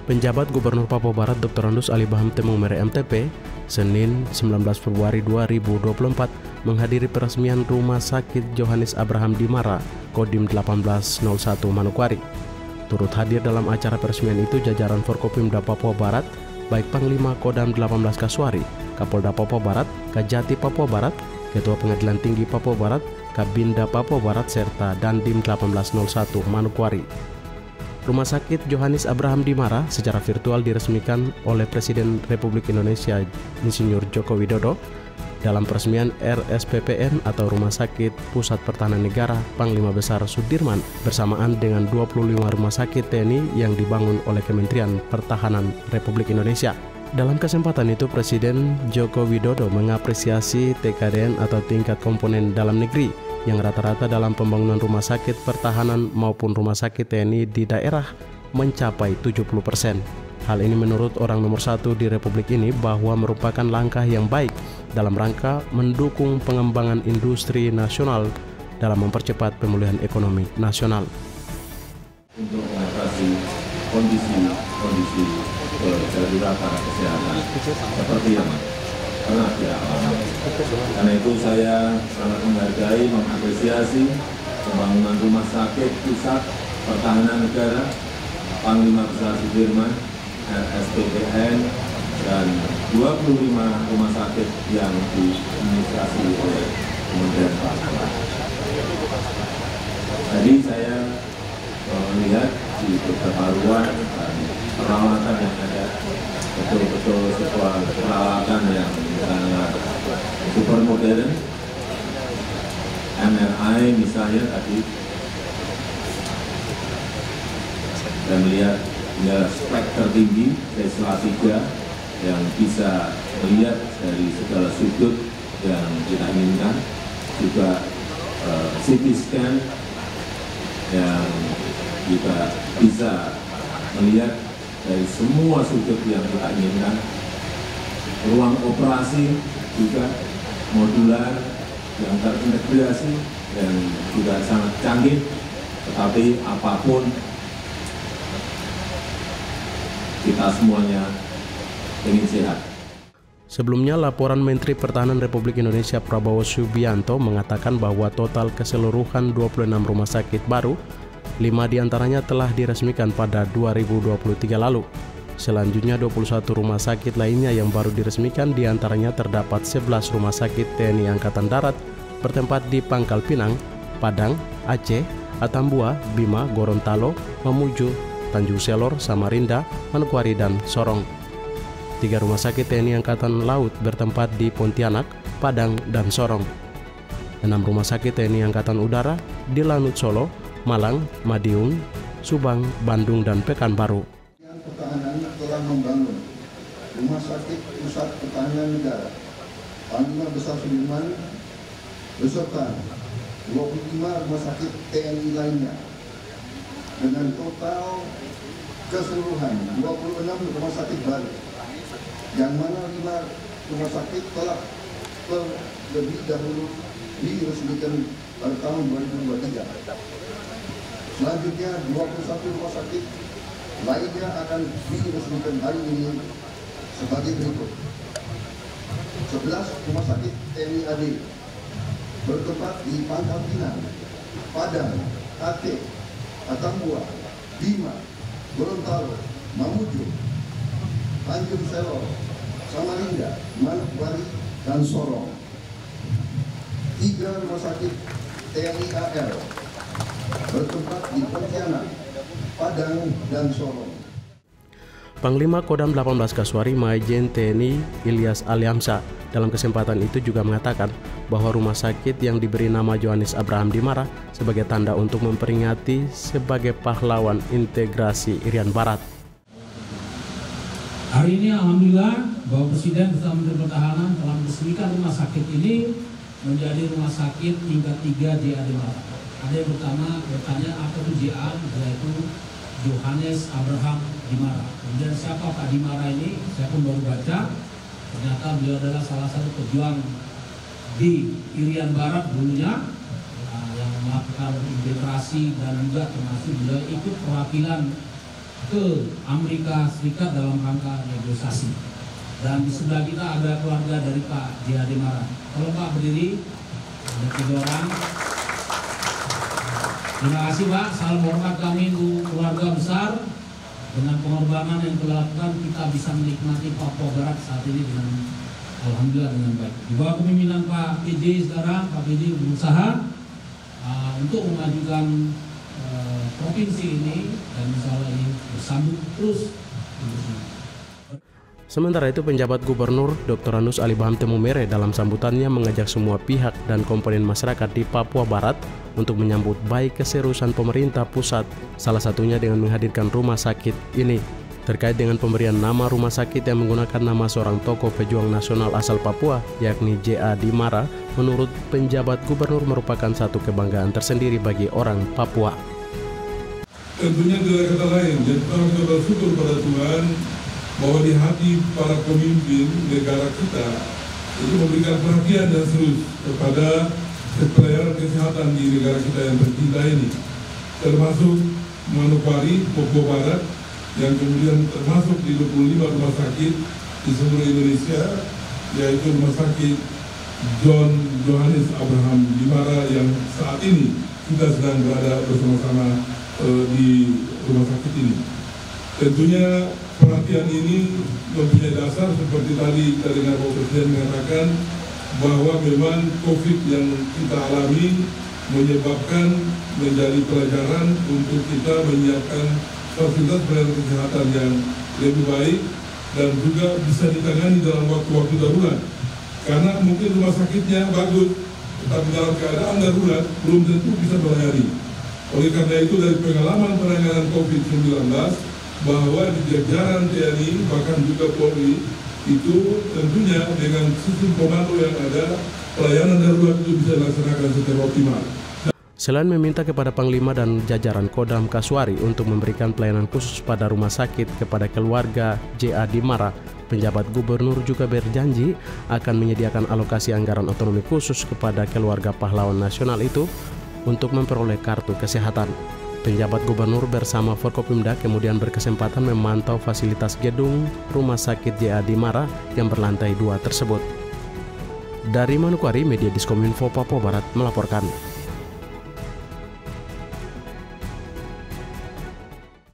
Penjabat Gubernur Papua Barat Dr. Andus Ali Baham Temumere MTP, Senin 19 Februari 2024 menghadiri peresmian Rumah Sakit Johannes Abraham Dimara, Kodim 1801 Manokwari. Turut hadir dalam acara peresmian itu jajaran Forkopimda Papua Barat, baik Panglima Kodam 18 Kasuari, Kapolda Papua Barat, Kajati Papua Barat, Ketua Pengadilan Tinggi Papua Barat, Kabinda Papua Barat, serta Dandim 1801 Manokwari. Rumah Sakit Johannes Abraham Dimara secara virtual diresmikan oleh Presiden Republik Indonesia Insinyur Joko Widodo dalam peresmian RSPPN atau Rumah Sakit Pusat Pertahanan Negara Panglima Besar Sudirman bersamaan dengan 25 rumah sakit TNI yang dibangun oleh Kementerian Pertahanan Republik Indonesia. Dalam kesempatan itu, Presiden Joko Widodo mengapresiasi TKDN atau tingkat komponen dalam negeri yang rata-rata dalam pembangunan rumah sakit pertahanan maupun rumah sakit TNI di daerah mencapai 70%. Hal ini menurut orang nomor satu di Republik ini bahwa merupakan langkah yang baik dalam rangka mendukung pengembangan industri nasional dalam mempercepat pemulihan ekonomi nasional. Untuk mengatasi kondisi kedaruratan kesehatan seperti yang pernah dialami. Karena itu saya sangat menghargai, mengapresiasi pembangunan Rumah Sakit Pusat Pertahanan Negara Panglima Besar Sudirman RSPPN dan 25 rumah sakit yang diinisiasi oleh Kementerian Pertahanan. Tadi saya melihat di beberapa ruang dan peralatan yang ada, betul-betul sebuah peralatan yang misalnya super modern, MRI misalnya tadi, dan melihat spek tertinggi Tesla 3 yang bisa melihat dari segala sudut yang kita inginkan, juga CT scan yang juga bisa melihat dari semua sudut yang kita inginkan. Ruang operasi juga modular yang terintegrasi dan juga sangat canggih, tetapi apapun kita semuanya ingin sehat. Sebelumnya, laporan Menteri Pertahanan Republik Indonesia Prabowo Subianto mengatakan bahwa total keseluruhan 26 rumah sakit baru, 5 diantaranya telah diresmikan pada 2023 lalu. Selanjutnya 21 rumah sakit lainnya yang baru diresmikan, diantaranya terdapat 11 rumah sakit TNI Angkatan Darat bertempat di Pangkal Pinang, Padang, Aceh, Atambua, Bima, Gorontalo, Mamuju, Tanjung Selor, Samarinda, Manokwari, dan Sorong. 3 rumah sakit TNI Angkatan Laut bertempat di Pontianak, Padang, dan Sorong. 6 rumah sakit TNI Angkatan Udara di Lanut Solo, Malang, Madiun, Subang, Bandung, dan Pekanbaru. Pertahanan telah membangun Rumah Sakit Pusat Pertahanan Negara Panglima Besar Sudirman beserta 25 rumah sakit TNI lainnya dengan total keseluruhan 26 rumah sakit baru, yang mana 5 rumah sakit telah terlebih dahulu diresmikan pada tahun 2023. Selanjutnya 21 rumah sakit lainnya akan diresmikan hari ini sebagai berikut. 11 rumah sakit TNI AD bertempat di Pangkal Pinang, Padang, Aceh, Atambua, Bima, Gorontalo, Mamuju, Tanjung Selor, Samarinda, Manokwari, dan Sorong. 3 rumah sakit TNI AL bertempat di Pontianak, Padang, dan Sorong. Panglima Kodam 18 Kasuari Majen TNI Ilyas Aliamsa dalam kesempatan itu juga mengatakan bahwa rumah sakit yang diberi nama Johannes Abraham Dimara sebagai tanda untuk memperingati sebagai pahlawan integrasi Irian Barat. Hari ini alhamdulillah bahwa Presiden bersama Menteri Pertahanan telah meresmikan rumah sakit ini menjadi rumah sakit tingkat 3 JA Dimara. Ada yang pertama bertanya apa itu JA, yaitu Johannes Abraham Dimara. Kemudian siapa Pak Dimara ini? Saya pun baru baca. Ternyata beliau adalah salah satu pejuang di Irian Barat dulunya, yang melakukan integrasi dan juga termasuk beliau ikut perwakilan ke Amerika Serikat dalam rangka negosiasi. Dan di sebelah kita ada keluarga dari Pak J.A. Dimara. Kalau Pak berdiri, ada 3 orang. Terima kasih Pak, salam hormat kami untuk keluarga besar. Dengan pengorbanan yang telah dilakukan, kita bisa menikmati Papua Barat saat ini dengan alhamdulillah dengan baik. Di bawah kepemimpinan Pak PJ sekarang, Pak PJ berusaha untuk memajukan provinsi ini, dan insya Allah ini bersambung terus. Sementara itu, penjabat Gubernur Dr. Andus Alibaham Temumere dalam sambutannya mengajak semua pihak dan komponen masyarakat di Papua Barat untuk menyambut baik keseriusan pemerintah pusat, salah satunya dengan menghadirkan rumah sakit ini. Terkait dengan pemberian nama rumah sakit yang menggunakan nama seorang tokoh pejuang nasional asal Papua, yakni J.A. Dimara, menurut penjabat gubernur merupakan satu kebanggaan tersendiri bagi orang Papua. Tentunya tidak ada kata lain, dan kita bersyukur pada Tuhan bahwa di hati para pemimpin negara kita itu memberikan perhatian dan serius kepada pelayanan kesehatan di negara kita yang tercinta ini, termasuk Manokwari, Papua Barat, yang kemudian termasuk di 25 rumah sakit di seluruh Indonesia, yaitu Rumah Sakit John Johannes Abraham Dimara yang saat ini kita sedang berada bersama-sama di rumah sakit ini. Tentunya perhatian ini mempunyai dasar seperti tadi kita dengar Bapak Presiden mengatakan bahwa memang COVID yang kita alami menyebabkan menjadi pelajaran untuk kita menyiapkan fasilitas pelayanan kesehatan yang lebih baik dan juga bisa ditangani dalam waktu-waktu darurat. Karena mungkin rumah sakitnya bagus, tetapi dalam keadaan darurat belum tentu bisa melayani. Oleh karena itu, dari pengalaman penanganan COVID-19, bahwa di jajaran TNI bahkan juga Polri itu tentunya dengan sistem komando yang ada, pelayanan darurat itu bisa dilaksanakan secara optimal. Selain meminta kepada Panglima dan jajaran Kodam Kasuari untuk memberikan pelayanan khusus pada rumah sakit kepada keluarga J.A. Dimara, penjabat gubernur juga berjanji akan menyediakan alokasi anggaran otonomi khusus kepada keluarga pahlawan nasional itu untuk memperoleh kartu kesehatan. Penjabat gubernur bersama Forkopimda kemudian berkesempatan memantau fasilitas gedung rumah sakit J.A. Dimara yang berlantai 2 tersebut. Dari Manokwari, Media Diskominfo Papua Barat melaporkan.